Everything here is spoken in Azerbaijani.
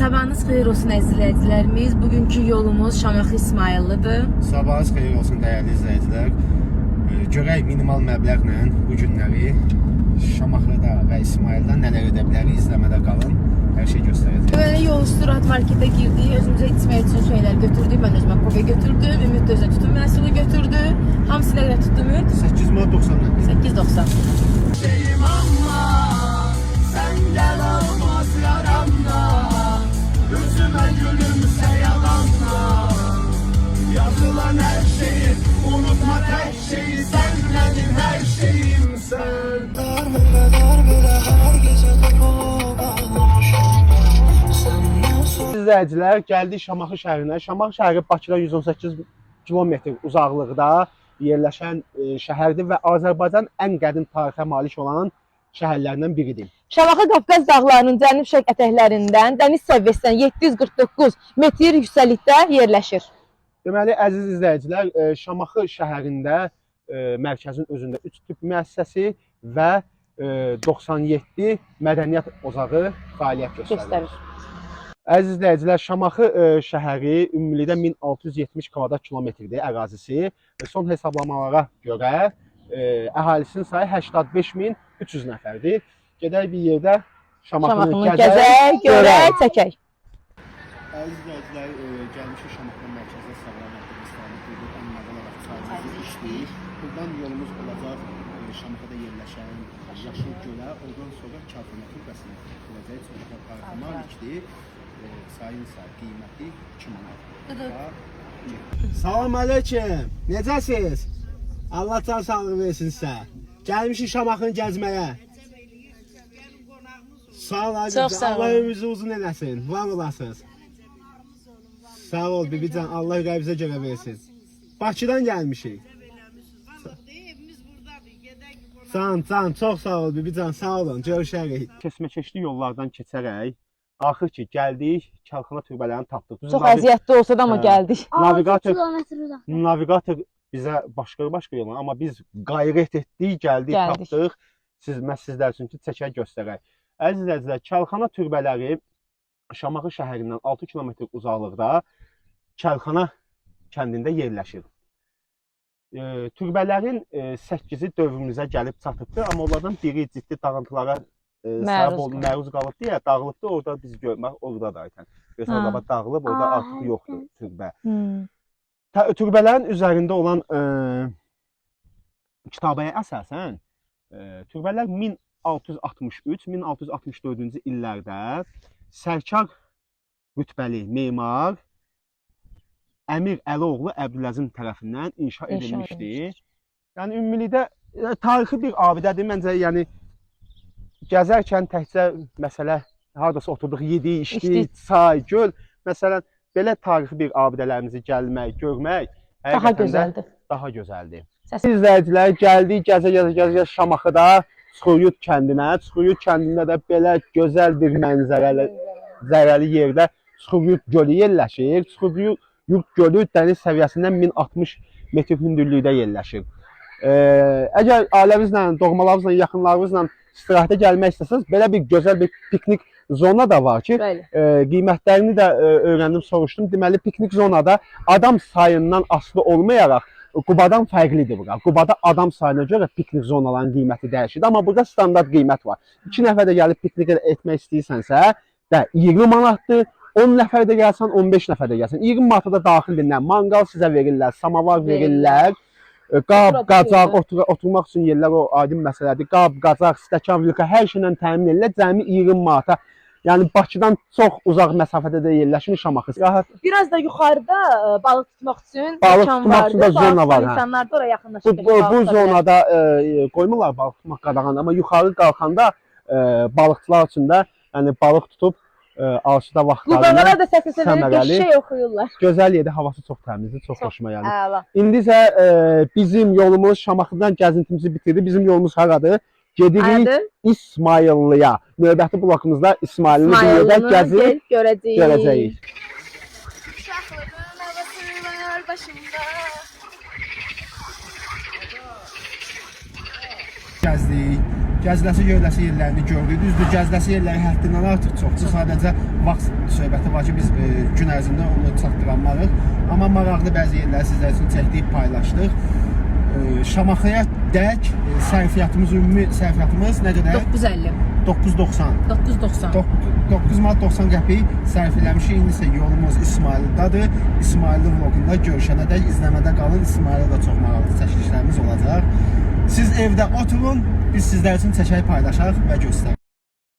Sabahınız xeyir olsun əziz izləyicilərimiz. Bugünkü yolumuz Şamaxı İsmayıllıdır. Sabahınız xeyir olsun dəyərli izləyicilər. Görək minimal məbləğlə bu günləri Şamaxıda və İsmayılda nələr edə bilərik, izləmədə qalın. Hər şey göstərəcək. Böyle yol üstü rahat markete girdik. Özümüze içmək üçün şeyler götürdük. Ben özümə kofe götürdüm. Ümit özünə tütün məhsulu götürdü. Hamısı nə qədər tutdu Ümit? 8 manat 90 qəpik. 8.90. Şeyim ama sen gel olmaz yaramda. Gözüme gülümse yalanla. Yazılan her şeyi unutma, tek şeyi sen benim her şeyimsin. Darbele her gece İzləyicilər, gəldik Şamaxı şəhərinə. Şamaxı şəhəri Bakıdan 118 kilometr uzaqlıqda yerləşən şəhərdir və Azərbaycan ən qədim tarixə malik olan şəhərlərindən biridir. Şamaxı Qafqaz dağlarının cənub-şərq ətəklərindən dəniz səviyyəsindən 749 metr yüksəklikdə yerləşir. Deməli, əziz izləyicilər, Şamaxı şəhərində mərkəzin özündə 3 tibb müəssisəsi və 97 mədəniyyət ocağı fəaliyyət göstərir. Əziz izləyicilər, Şamaxı şəhəri ümumilikdə 1670 kvadrat kilometrdir ərazisi. Son hesablamalara görə əhalisinin sayı 85.300 nəfərdir. Gedək bir yerdə Şamaxını gəzək, görək, çəkək. Əziz izləyicilər, gəlmişik Şamaxı mərkəzində sağlam istiqamətdə anladan olaraq sadəcə işləyir. Buradan yolumuz olacaq Şamaxıda yerləşən Yaşıl gölə, oradan sonra Karxana türbəsinə gedəcək. Çünki tarixə malikdir. Sayın qiyməti 2 manat. Salam aleyküm. Necəsiz? Allah can sağlığı versin sizə. Gəlmişik Şamaxını gəzməyə. Sağ ol, Çox sağ ol. Allah ömrünüzü uzun eləsin. Var olasınız. Sağ ol bibican, Allah qəlbinizə görə versin. Bakıdan gəlmişik. Can, çox sağ ol bibican, sağ olun. Görüşərik. Keçməkeşli yollardan keçərək axır ki, gəldik, Karxana türbələrini tapdıq. Çox əziyyətli olsa da amma gəldik. Navigator bizə başqa yolla, amma biz qayrət etdik, gəldik, tapdıq. Sizlər üçün ki, çəkək göstərək. Əziz izləyicilər, Karxana türbələri Şamaxı şəhərindən 6 kilometr uzaqlıqda Karxana kəndində yerləşir. Türbələrin 8-i dövrümüzə gəlib çatıbdır, amma onlardan biri ciddi dağıntılara məruz qalıbdır, ya dağılıbdır, orada biz görmək orada da aytən. Orada dağılıb, orada artıq yoxdur türbə. Türbələrin üzərində olan kitabəyə əsasən türbələr 1663-1664-cü illərdə Sərkar rütbəli memar Əmir Əlioğlu Əbdüləzim tərəfindən inşa edilmişdir. Yəni ümumilikdə tarixi bir abidədir. Məncə yəni gəzərkən təkcə məsələ hardasa oturduq, yedik, içdik, çay, göl. Məsələn, belə tarixi bir abidələrimizi gəlmək, görmək daha gözəldir. Daha gözəldir. İzləyicilər, gəldik gəzə Şamaxıda Çuxuryurt kəndinə. Çuxuryurt kəndində də belə gözəl bir mənzərəli yerdə Çuxuryurt gölü yerləşir. Çuxuryurt gölü dəniz səviyyəsindən 1060 metr hündürlükdə yerləşir. Əgər ailəmizlə, doğmalarımızla, yaxınlarımızla istirahətə gəlmək istəsəniz, belə bir gözəl bir piknik zona da var ki, qiymətlərini də öyrəndim, soruşdum. Deməli, piknik zonada adam sayından asılı olmayaraq Qubadan fərqlidir bura. Qubada adam sayına görə piknik zonaların qiyməti dəyişir. Amma burada standart qiymət var. 2 nəfər də gəlib piknik etmək istəyirsənsə, 20 manatdır. 10 nəfər də gəlsən, 15 nəfər də gəlsən. 20 manata da daxildir. Manqal sizə verirlər, samavar verirlər. Qab, qacaq, oturmaq üçün yerlər o aydın məsələdir. Qab, qacaq, stəkan, vilka hər şeylə təmin edirlər. Cəmi 20 manata. Yəni Bakıdan çox uzaq məsafədə də yerləşmiş Şamaxı. Biraz da yuxarıda balıq tutmaq üçün zona var. İnsanlar da oraya yaxınlaşır. Bu zonada qoymurlar balıq tutmaq qadağandır. Amma yuxarı qalxanda balıqçılar üçün də yəni balıq tutub alışda vaxtlarında Qubaqlara da səsəsələri şey oxuyurlar. Gözəl yerdə, havası çox təmizdir, çox xoşuma gəlir. İndi isə bizim yolumuz Şamaxıdan gəzintimizi bitirdi. Bizim yolumuz haradır? Gedirik İsmayıllıya. Növbəti blokumuzda İsmayıllını bir yerdə gəzib görəcəyik. Uşaqlığın havası var başımda. Gəzdik. gəziləsi, görüləsi yerlərini gördük. Düzdür, gəziləsi yerləri həddindən artıq çoxdur. Sadəcə vaxt söhbəti var ki, biz gün ərzində onu çatdıramarıq. Amma maraqlı bəzi yerləri sizlər üçün çəkdik, paylaşdıq. Şamaxıya dək sərfiyyatımız, ümumi sərfiyyatımız nə qədər? 950. 990. 990. 9 manat 90 qəpik sərf eləmişik. İndi isə yolumuz İsmaildadır. İsmailin vlogunda görüşənədək izləmədə qalın. İsmaildə də çox maraqlı çəkilişlərimiz olacaq. Siz evdə oturun, biz sizlər üçün çəkək paylaşaq və göstərək.